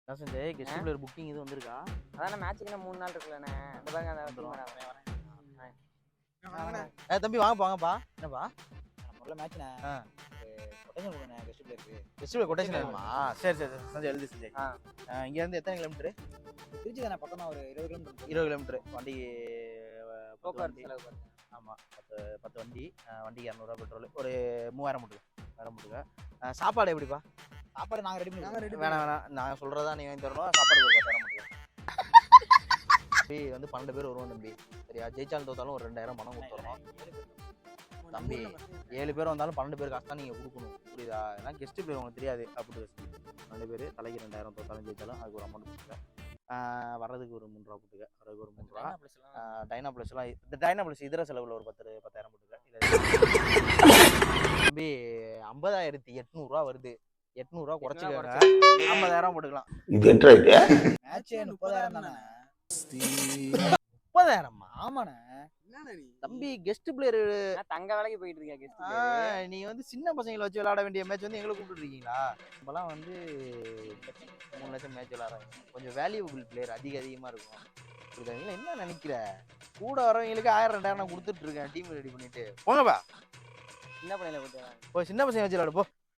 என்ன செஞ்சே guest player booking இது வந்திருக்கா? அதான் மேட்ச்சுக்கு இன்னும் 3 நாள் இருக்குல்லண்ணே. இந்த பாருங்க அந்த வரேன். தம்பி வாங்கப்பா. என்னப்பா? முதல்ல மேட்ச்ண்ணே. கொட்டேஷன் கொடுங்க கெஸ்ட் பிளேயருக்கு. கெஸ்ட் பிளேயர் கொட்டேஷன் வேணுமா? சரி சஞ்சய் எழுதி செஞ்சே. இங்க இருந்து எத்தனை கிலோமீட்டர்? திருச்சி தானே பக்கம் தான், ஒரு 20 கிலோமீட்டர். 20 கிலோமீட்டர். வண்டி போக்குவரத்து செலவு பாருங்க. ஆமா 10 வண்டி. வண்டிக்கு 200 ரூபா பெட்ரோல். ஒரு 3000 போட்டுக்க. சாப்பாடு எப்படிப்பா? சாப்பாடு நாங்க ரெடி பண்ணி. வேணாம் நான் சொல்றதா நீ வாங்கி தரணும். சாப்பாடு ஒரு 10,000 போட்டுக்க. தம்பி வந்து 12 பேர் வருவோம் தம்பி. சரியா? ஜெயிச்சாலும் தோத்தாலும் ஒரு 2000 பணம் கொடுத்துறோம் தம்பி. 7 பேர் வந்தாலும் 12 பேர் காசு தான் நீங்க கொடுக்கணும். புரியுதா? ஏன்னா கெஸ்ட் பேர் உங்களுக்கு தெரியாது. அப்படி 12 பேர் தலைக்கு 2000 தோத்தாலும் ஜெயிச்சாலும் அதுக்கு ஒரு அமௌண்ட் கொடுத்துக்க. வர்றதுக்கு ஒரு 3 ரூபா போட்டுக்க. வர்றதுக்கு ஒரு 3 ரூபா. டைனா பிளஸ்லாம் இந்த டைனா பிளஸ் இதர செலவுல ஒரு 10,000 போட்டுக்க. தம்பி 50,800 ரூபா வருது. 800 ரூபா குறைச்சிக்கோங்க. 50,000 போட்டுக்கலாம். இது என்ன ரேட்? மேட்ச் 30,000 தானே. 30,000? ஆமாண்ணே. தம்பி கெஸ்ட் பிளேயர் தங்க வேலைக்கு போயிட்டு இருக்கேன் கெஸ்ட். நீ வந்து சின்ன பசங்களை வச்சு விளையாட வேண்டிய மேட்ச் வந்து எங்களை கூப்பிட்டு இருக்கீங்களா? இப்பெல்லாம் வந்து 3 லட்சம் மேட்ச் விளையாடுறாங்க. கொஞ்சம் வேல்யூபிள் பிளேயர் அதிகமா இருக்கும். புரியுதா? என்ன நினைக்கிற? கூட வரவங்களுக்கு 1000 2000 கொடுத்துட்டு இருக்கேன் டீம் ரெடி பண்ணிட்டு. போங்கப்பா. சின்ன பையனை போட்டு சின்ன பசங்க வச்சு விளையாடு போ.